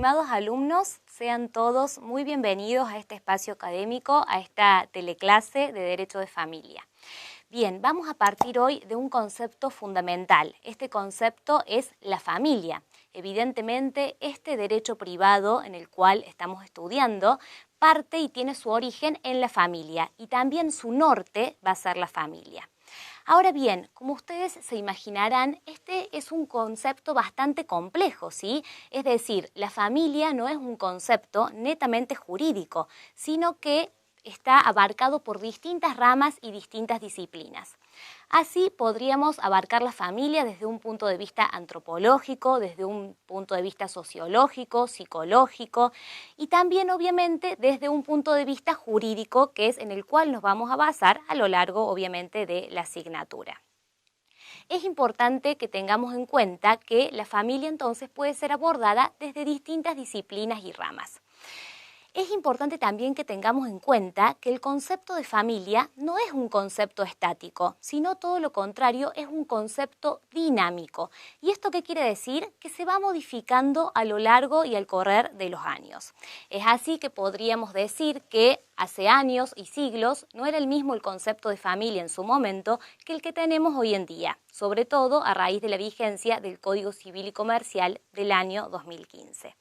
Estimados alumnos, sean todos muy bienvenidos a este espacio académico, a esta teleclase de Derecho de Familia. Bien, vamos a partir hoy de un concepto fundamental. Este concepto es la familia. Evidentemente, este derecho privado en el cual estamos estudiando parte y tiene su origen en la familia y también su norte va a ser la familia. Ahora bien, como ustedes se imaginarán, este es un concepto bastante complejo, ¿sí? Es decir, la familia no es un concepto netamente jurídico, sino que está abarcado por distintas ramas y distintas disciplinas. Así podríamos abarcar la familia desde un punto de vista antropológico, desde un punto de vista sociológico, psicológico y también obviamente desde un punto de vista jurídico, que es en el cual nos vamos a basar a lo largo obviamente de la asignatura. Es importante que tengamos en cuenta que la familia entonces puede ser abordada desde distintas disciplinas y ramas. Es importante también que tengamos en cuenta que el concepto de familia no es un concepto estático, sino todo lo contrario, es un concepto dinámico. ¿Y esto qué quiere decir? Que se va modificando a lo largo y al correr de los años. Es así que podríamos decir que hace años y siglos no era el mismo el concepto de familia en su momento que el que tenemos hoy en día, sobre todo a raíz de la vigencia del Código Civil y Comercial del año 2015.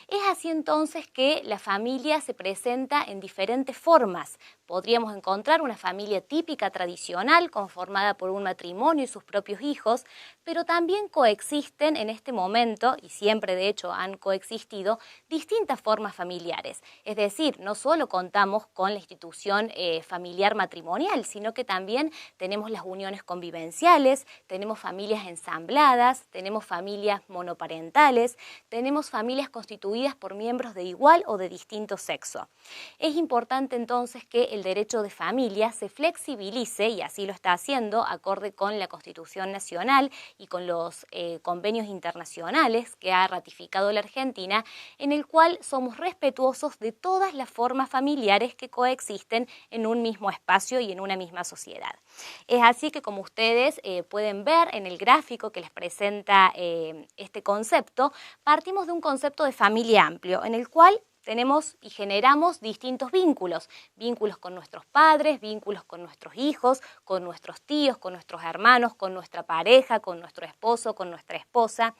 Es así entonces que la familia se presenta en diferentes formas. Podríamos encontrar una familia típica tradicional conformada por un matrimonio y sus propios hijos, pero también coexisten en este momento, y siempre de hecho han coexistido, distintas formas familiares. Es decir, no solo contamos con la institución familiar matrimonial, sino que también tenemos las uniones convivenciales, tenemos familias ensambladas, tenemos familias monoparentales, tenemos familias constituidas por miembros de igual o de distinto sexo. Es importante entonces que el derecho de familia se flexibilice, y así lo está haciendo, acorde con la Constitución Nacional y con los convenios internacionales que ha ratificado la Argentina, en el cual somos respetuosos de todas las formas familiares que coexisten en un mismo espacio y en una misma sociedad. Es así que, como ustedes pueden ver en el gráfico que les presenta este concepto, partimos de un concepto de familia amplio, en el cual tenemos y generamos distintos vínculos con nuestros padres, vínculos con nuestros hijos, con nuestros tíos, con nuestros hermanos, con nuestra pareja, con nuestro esposo, con nuestra esposa.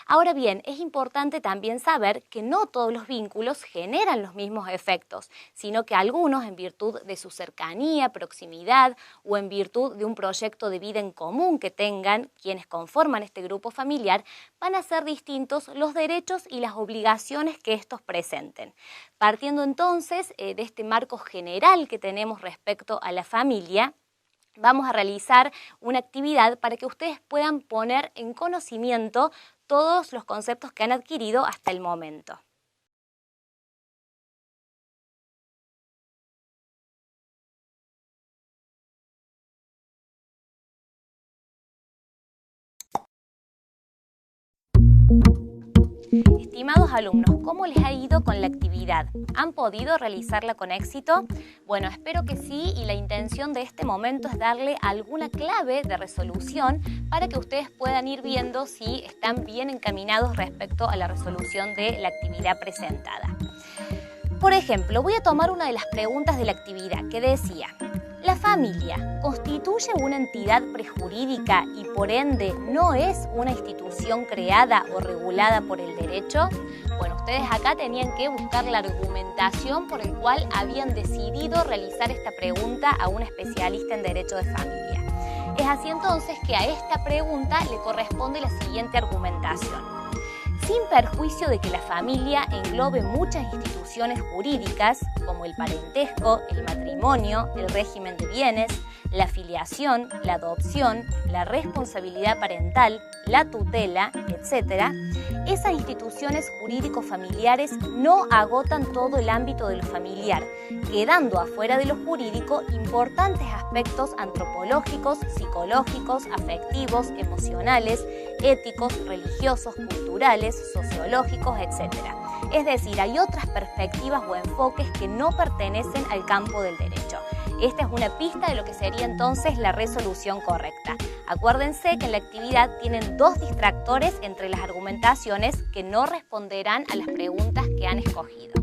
Ahora bien, es importante también saber que no todos los vínculos generan los mismos efectos, sino que algunos, en virtud de su cercanía, proximidad o en virtud de un proyecto de vida en común que tengan quienes conforman este grupo familiar, van a ser distintos los derechos y las obligaciones que estos presenten. Partiendo entonces de este marco general que tenemos respecto a la familia, vamos a realizar una actividad para que ustedes puedan poner en conocimiento todos los conceptos que han adquirido hasta el momento. Estimados alumnos, ¿cómo les ha ido con la actividad? ¿Han podido realizarla con éxito? Bueno, espero que sí, y la intención de este momento es darle alguna clave de resolución para que ustedes puedan ir viendo si están bien encaminados respecto a la resolución de la actividad presentada. Por ejemplo, voy a tomar una de las preguntas de la actividad que decía: ¿la familia constituye una entidad prejurídica y por ende no es una institución creada o regulada por el derecho? Bueno, ustedes acá tenían que buscar la argumentación por el cual habían decidido realizar esta pregunta a un especialista en derecho de familia. Es así entonces que a esta pregunta le corresponde la siguiente argumentación. Sin perjuicio de que la familia englobe muchas instituciones jurídicas, como el parentesco, el matrimonio, el régimen de bienes, la filiación, la adopción, la responsabilidad parental, la tutela, etc., esas instituciones jurídico-familiares no agotan todo el ámbito de lo familiar, quedando afuera de lo jurídico importantes aspectos antropológicos, psicológicos, afectivos, emocionales, éticos, religiosos, culturales, sociológicos, etc. Es decir, hay otras perspectivas o enfoques que no pertenecen al campo del derecho. Esta es una pista de lo que sería entonces la resolución correcta. Acuérdense que en la actividad tienen dos distractores entre las argumentaciones que no responderán a las preguntas que han escogido.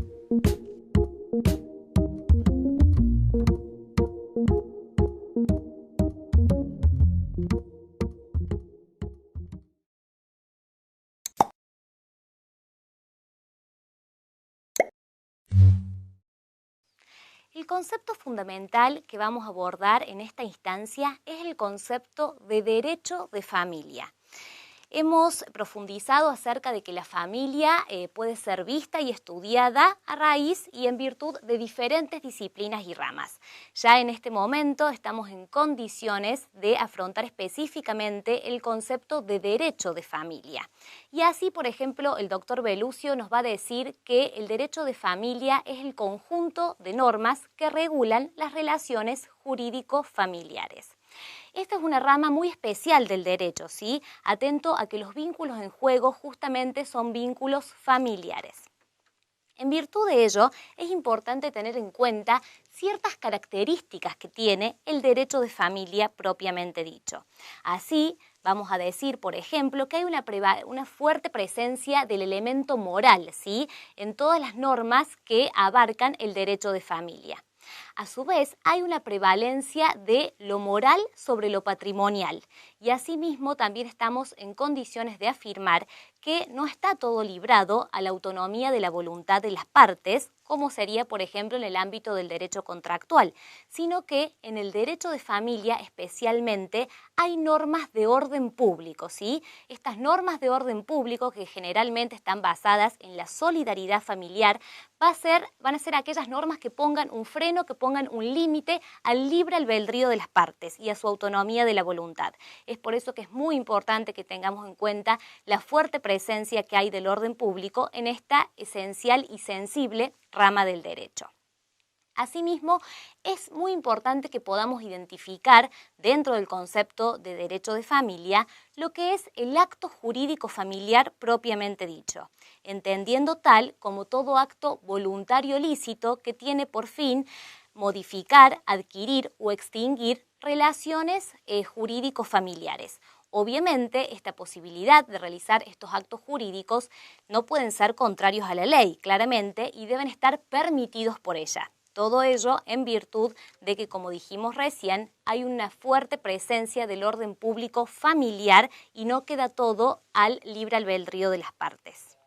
El concepto fundamental que vamos a abordar en esta instancia es el concepto de derecho de familia. Hemos profundizado acerca de que la familia puede ser vista y estudiada a raíz y en virtud de diferentes disciplinas y ramas. Ya en este momento estamos en condiciones de afrontar específicamente el concepto de derecho de familia. Y así, por ejemplo, el doctor Belucio nos va a decir que el derecho de familia es el conjunto de normas que regulan las relaciones jurídico-familiares. Esta es una rama muy especial del derecho, ¿sí? Atento a que los vínculos en juego justamente son vínculos familiares. En virtud de ello, es importante tener en cuenta ciertas características que tiene el derecho de familia propiamente dicho. Así, vamos a decir, por ejemplo, que hay una fuerte presencia del elemento moral, ¿sí? En todas las normas que abarcan el derecho de familia. A su vez, hay una prevalencia de lo moral sobre lo patrimonial y asimismo también estamos en condiciones de afirmar que no está todo librado a la autonomía de la voluntad de las partes, como sería, por ejemplo, en el ámbito del derecho contractual, sino que en el derecho de familia especialmente hay normas de orden público, ¿sí? Estas normas de orden público, que generalmente están basadas en la solidaridad familiar, van a ser aquellas normas que pongan un freno, que pongan un límite al libre albedrío de las partes y a su autonomía de la voluntad. Es por eso que es muy importante que tengamos en cuenta la fuerte presencia que hay del orden público en esta esencial y sensible rama del derecho. Asimismo, es muy importante que podamos identificar dentro del concepto de derecho de familia lo que es el acto jurídico familiar propiamente dicho, entendiendo tal como todo acto voluntario lícito que tiene por fin modificar, adquirir o extinguir relaciones jurídico-familiares. Obviamente, esta posibilidad de realizar estos actos jurídicos no pueden ser contrarios a la ley, claramente, y deben estar permitidos por ella. Todo ello en virtud de que, como dijimos recién, hay una fuerte presencia del orden público familiar y no queda todo al libre albedrío de las partes.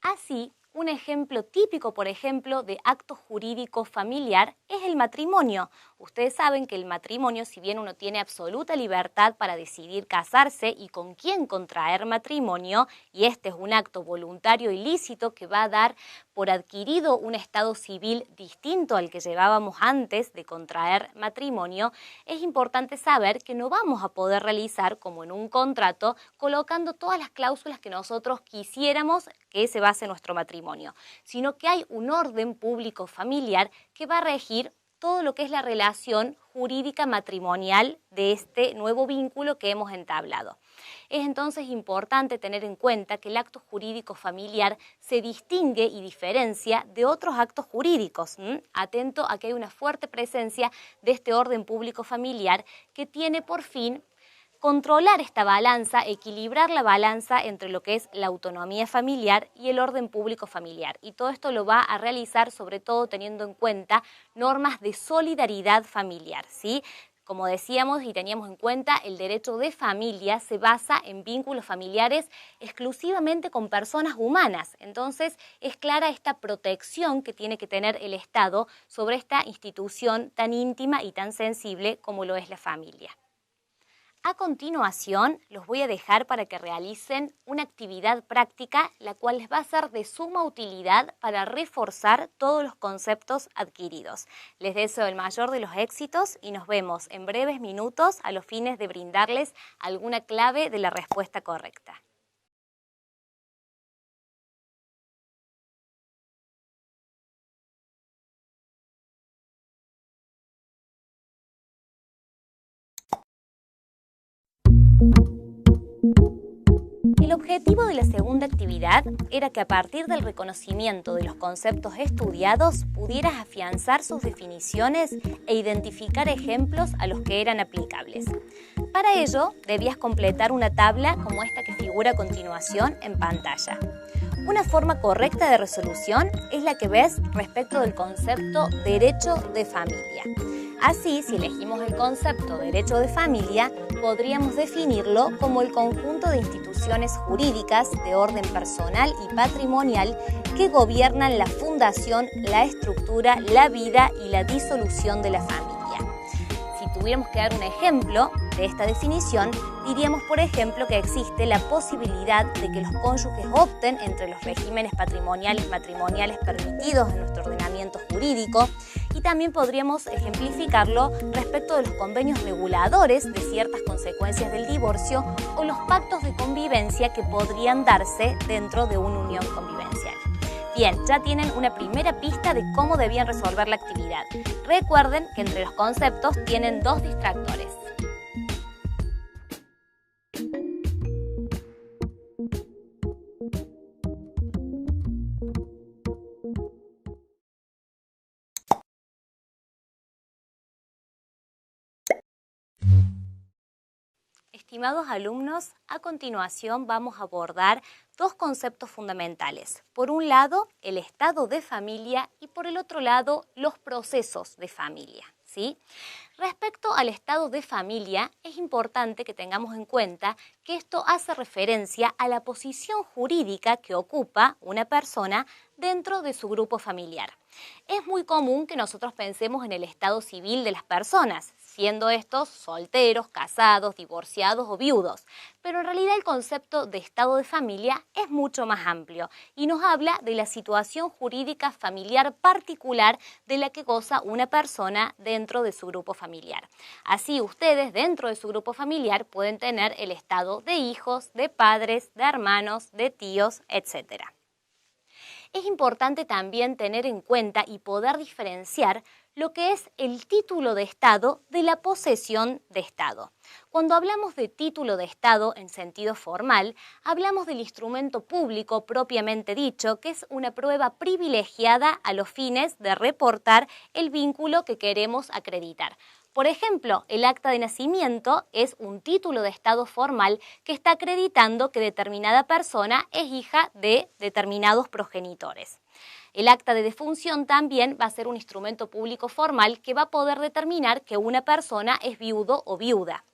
Así, un ejemplo típico, por ejemplo, de acto jurídico familiar es el matrimonio. Ustedes saben que el matrimonio, si bien uno tiene absoluta libertad para decidir casarse y con quién contraer matrimonio, y este es un acto voluntario y lícito que va a dar por adquirido un estado civil distinto al que llevábamos antes de contraer matrimonio, es importante saber que no vamos a poder realizar, como en un contrato, colocando todas las cláusulas que nosotros quisiéramos que se base nuestro matrimonio, sino que hay un orden público familiar que va a regir todo lo que es la relación jurídica matrimonial de este nuevo vínculo que hemos entablado. Es entonces importante tener en cuenta que el acto jurídico familiar se distingue y diferencia de otros actos jurídicos. Atento a que hay una fuerte presencia de este orden público familiar que tiene por fin controlar esta balanza, equilibrar la balanza entre lo que es la autonomía familiar y el orden público familiar. Y todo esto lo va a realizar sobre todo teniendo en cuenta normas de solidaridad familiar, ¿sí? Como decíamos y teníamos en cuenta, el derecho de familia se basa en vínculos familiares exclusivamente con personas humanas. Entonces, es clara esta protección que tiene que tener el Estado sobre esta institución tan íntima y tan sensible como lo es la familia. A continuación, los voy a dejar para que realicen una actividad práctica, la cual les va a ser de suma utilidad para reforzar todos los conceptos adquiridos. Les deseo el mayor de los éxitos y nos vemos en breves minutos a los fines de brindarles alguna clave de la respuesta correcta. El objetivo de la segunda actividad era que a partir del reconocimiento de los conceptos estudiados pudieras afianzar sus definiciones e identificar ejemplos a los que eran aplicables. Para ello, debías completar una tabla como esta que figura a continuación en pantalla. Una forma correcta de resolución es la que ves respecto del concepto derecho de familia. Así, si elegimos el concepto derecho de familia, podríamos definirlo como el conjunto de instituciones jurídicas de orden personal y patrimonial que gobiernan la fundación, la estructura, la vida y la disolución de la familia. Si tuviéramos que dar un ejemplo de esta definición, diríamos, por ejemplo, que existe la posibilidad de que los cónyuges opten entre los regímenes patrimoniales y matrimoniales permitidos en nuestro ordenamiento jurídico, y también podríamos ejemplificarlo respecto de los convenios reguladores de ciertas consecuencias del divorcio o los pactos de convivencia que podrían darse dentro de una unión convivencial. Bien, ya tienen una primera pista de cómo debían resolver la actividad. Recuerden que entre los conceptos tienen dos distractores. Estimados alumnos, a continuación vamos a abordar dos conceptos fundamentales. Por un lado, el estado de familia y por el otro lado, los procesos de familia, ¿sí? Respecto al estado de familia, es importante que tengamos en cuenta que esto hace referencia a la posición jurídica que ocupa una persona dentro de su grupo familiar. Es muy común que nosotros pensemos en el estado civil de las personas, siendo estos solteros, casados, divorciados o viudos. Pero en realidad el concepto de estado de familia es mucho más amplio y nos habla de la situación jurídica familiar particular de la que goza una persona dentro de su grupo familiar. Así ustedes dentro de su grupo familiar pueden tener el estado de hijos, de padres, de hermanos, de tíos, etc. Es importante también tener en cuenta y poder diferenciar lo que es el título de Estado de la posesión de Estado. Cuando hablamos de título de Estado en sentido formal, hablamos del instrumento público propiamente dicho, que es una prueba privilegiada a los fines de reportar el vínculo que queremos acreditar. Por ejemplo, el acta de nacimiento es un título de Estado formal que está acreditando que determinada persona es hija de determinados progenitores. El acta de defunción también va a ser un instrumento público formal que va a poder determinar que una persona es viudo o viuda.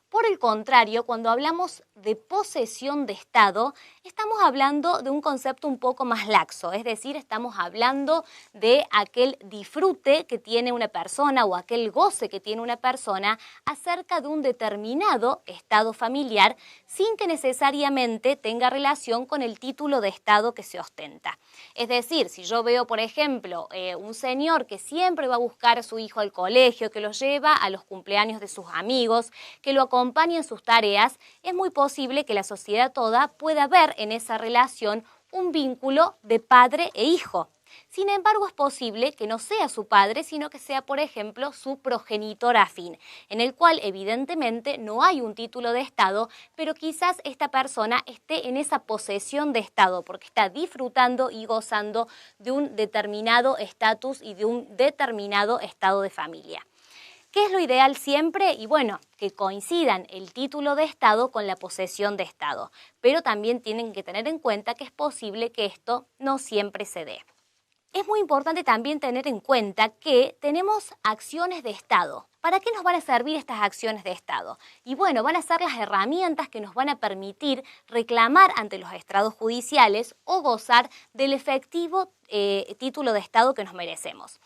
Por el contrario, cuando hablamos de posesión de Estado, estamos hablando de un concepto un poco más laxo, es decir, estamos hablando de aquel disfrute que tiene una persona o aquel goce que tiene una persona acerca de un determinado estado familiar sin que necesariamente tenga relación con el título de Estado que se ostenta. Es decir, si yo veo, por ejemplo, un señor que siempre va a buscar a su hijo al colegio, que lo lleva a los cumpleaños de sus amigos, que lo acompaña en sus tareas, es muy posible que la sociedad toda pueda ver en esa relación un vínculo de padre e hijo. Sin embargo, es posible que no sea su padre, sino que sea, por ejemplo, su progenitor afín, en el cual evidentemente no hay un título de Estado, pero quizás esta persona esté en esa posesión de Estado, porque está disfrutando y gozando de un determinado estatus y de un determinado estado de familia. ¿Qué es lo ideal siempre? Y bueno, que coincidan el título de Estado con la posesión de Estado, pero también tienen que tener en cuenta que es posible que esto no siempre se dé. Es muy importante también tener en cuenta que tenemos acciones de Estado. ¿Para qué nos van a servir estas acciones de Estado? Y bueno, van a ser las herramientas que nos van a permitir reclamar ante los estrados judiciales o gozar del efectivo título de Estado que nos merecemos.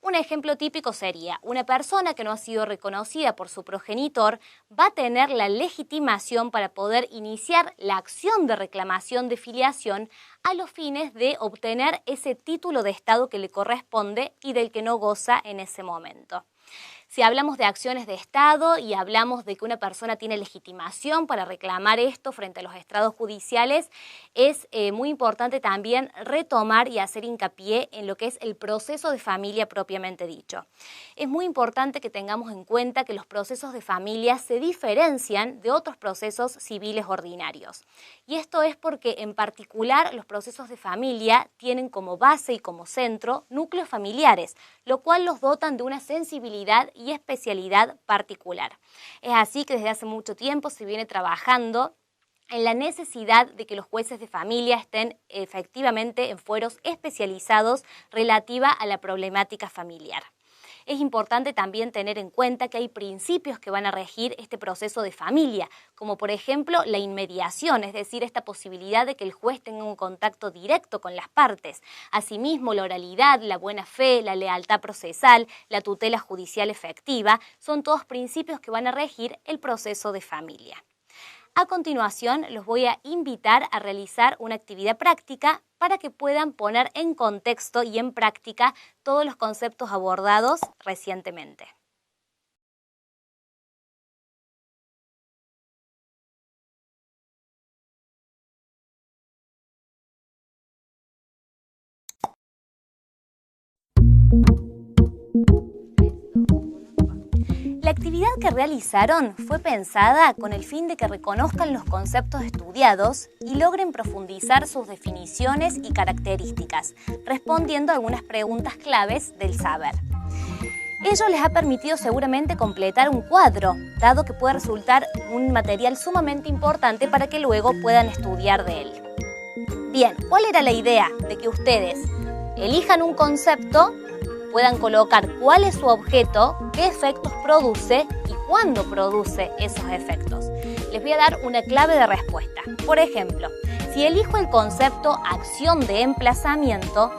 Un ejemplo típico sería, una persona que no ha sido reconocida por su progenitor va a tener la legitimación para poder iniciar la acción de reclamación de filiación a los fines de obtener ese título de Estado que le corresponde y del que no goza en ese momento. Si hablamos de acciones de Estado y hablamos de que una persona tiene legitimación para reclamar esto frente a los estrados judiciales, es muy importante también retomar y hacer hincapié en lo que es el proceso de familia propiamente dicho. Es muy importante que tengamos en cuenta que los procesos de familia se diferencian de otros procesos civiles ordinarios. Y esto es porque en particular los procesos de familia tienen como base y como centro núcleos familiares, lo cual los dotan de una sensibilidad y especialidad particular. Es así que desde hace mucho tiempo se viene trabajando en la necesidad de que los jueces de familia estén efectivamente en fueros especializados relativa a la problemática familiar. Es importante también tener en cuenta que hay principios que van a regir este proceso de familia, como por ejemplo la inmediación, es decir, esta posibilidad de que el juez tenga un contacto directo con las partes. Asimismo, la oralidad, la buena fe, la lealtad procesal, la tutela judicial efectiva, son todos principios que van a regir el proceso de familia. A continuación, los voy a invitar a realizar una actividad práctica para que puedan poner en contexto y en práctica todos los conceptos abordados recientemente. La actividad que realizaron fue pensada con el fin de que reconozcan los conceptos estudiados y logren profundizar sus definiciones y características, respondiendo a algunas preguntas claves del saber. Ello les ha permitido seguramente completar un cuadro, dado que puede resultar un material sumamente importante para que luego puedan estudiar de él. Bien, ¿cuál era la idea? De que ustedes elijan un concepto, puedan colocar cuál es su objeto, qué efectos produce y cuándo produce esos efectos. Les voy a dar una clave de respuesta. Por ejemplo, si elijo el concepto acción de emplazamiento,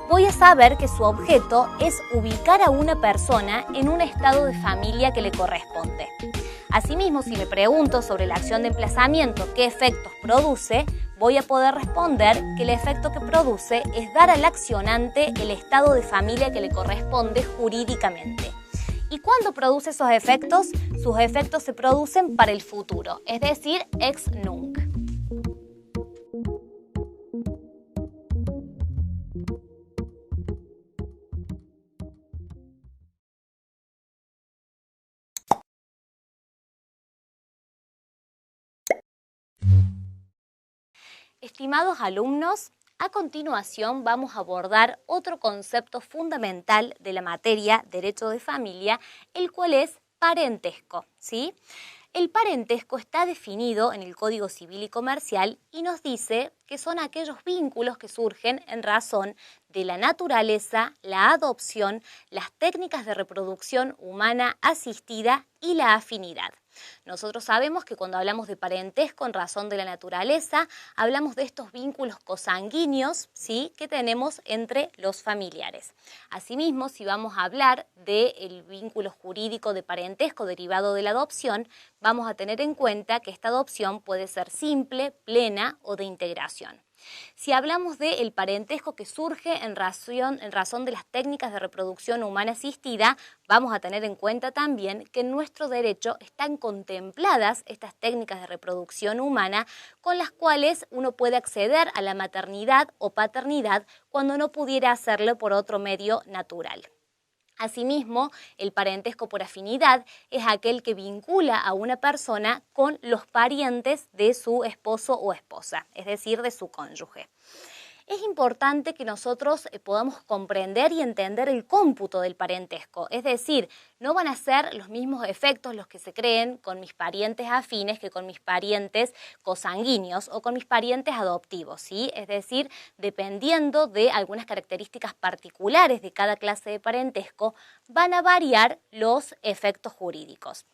voy a saber que su objeto es ubicar a una persona en un estado de familia que le corresponde. Asimismo, si me pregunto sobre la acción de emplazamiento, qué efectos produce, voy a poder responder que el efecto que produce es dar al accionante el estado de familia que le corresponde jurídicamente. ¿Y cuándo produce esos efectos? Sus efectos se producen para el futuro, es decir, ex nunc. Estimados alumnos, a continuación vamos a abordar otro concepto fundamental de la materia Derecho de Familia, el cual es parentesco, ¿sí? El parentesco está definido en el Código Civil y Comercial y nos dice que son aquellos vínculos que surgen en razón de la naturaleza, la adopción, las técnicas de reproducción humana asistida y la afinidad. Nosotros sabemos que cuando hablamos de parentesco en razón de la naturaleza, hablamos de estos vínculos cosanguíneos, ¿sí?, que tenemos entre los familiares. Asimismo, si vamos a hablar del vínculo jurídico de parentesco derivado de la adopción, vamos a tener en cuenta que esta adopción puede ser simple, plena o de integración. Si hablamos del parentesco que surge en razón de las técnicas de reproducción humana asistida, vamos a tener en cuenta también que en nuestro derecho están contempladas estas técnicas de reproducción humana con las cuales uno puede acceder a la maternidad o paternidad cuando no pudiera hacerlo por otro medio natural. Asimismo, el parentesco por afinidad es aquel que vincula a una persona con los parientes de su esposo o esposa, es decir, de su cónyuge. Es importante que nosotros podamos comprender y entender el cómputo del parentesco, es decir, no van a ser los mismos efectos los que se creen con mis parientes afines que con mis parientes cosanguíneos o con mis parientes adoptivos, ¿sí? Es decir, dependiendo de algunas características particulares de cada clase de parentesco, van a variar los efectos jurídicos.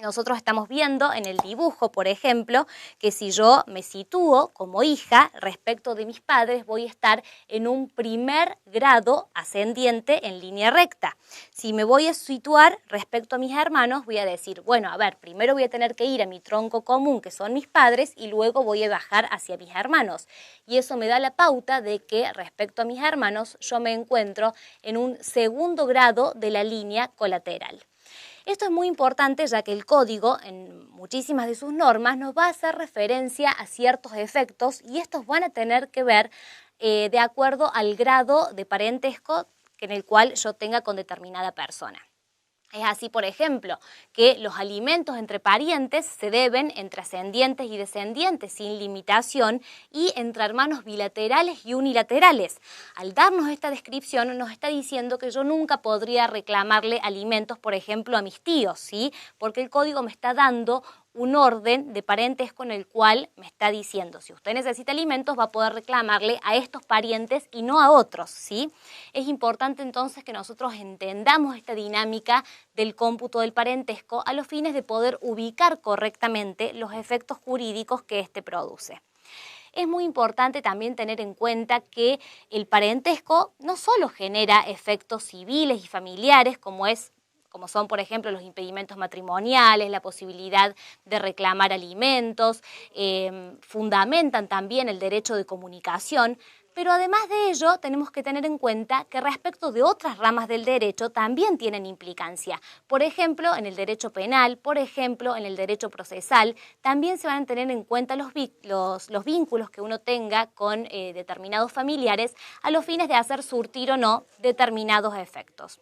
Nosotros estamos viendo en el dibujo, por ejemplo, que si yo me sitúo como hija respecto de mis padres, voy a estar en un primer grado ascendiente en línea recta. Si me voy a situar respecto a mis hermanos, voy a decir, bueno, a ver, primero voy a tener que ir a mi tronco común, que son mis padres, y luego voy a bajar hacia mis hermanos. Y eso me da la pauta de que respecto a mis hermanos, yo me encuentro en un segundo grado de la línea colateral. Esto es muy importante ya que el código, en muchísimas de sus normas, nos va a hacer referencia a ciertos efectos y estos van a tener que ver de acuerdo al grado de parentesco en el cual yo tenga con determinada persona. Es así, por ejemplo, que los alimentos entre parientes se deben entre ascendientes y descendientes sin limitación y entre hermanos bilaterales y unilaterales. Al darnos esta descripción nos está diciendo que yo nunca podría reclamarle alimentos, por ejemplo, a mis tíos, ¿sí? Porque el código me está dando un orden de parentesco en el cual me está diciendo, si usted necesita alimentos va a poder reclamarle a estos parientes y no a otros, ¿sí? Es importante entonces que nosotros entendamos esta dinámica del cómputo del parentesco a los fines de poder ubicar correctamente los efectos jurídicos que éste produce. Es muy importante también tener en cuenta que el parentesco no solo genera efectos civiles y familiares, como son, por ejemplo, los impedimentos matrimoniales, la posibilidad de reclamar alimentos, fundamentan también el derecho de comunicación, pero además de ello tenemos que tener en cuenta que respecto de otras ramas del derecho también tienen implicancia. Por ejemplo, en el derecho penal, por ejemplo, en el derecho procesal, también se van a tener en cuenta los vínculos que uno tenga con determinados familiares a los fines de hacer surtir o no determinados efectos.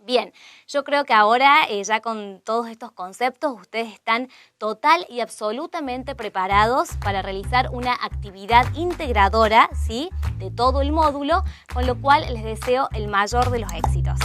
Bien, yo creo que ahora ya con todos estos conceptos ustedes están total y absolutamente preparados para realizar una actividad integradora, ¿sí?, de todo el módulo, con lo cual les deseo el mayor de los éxitos.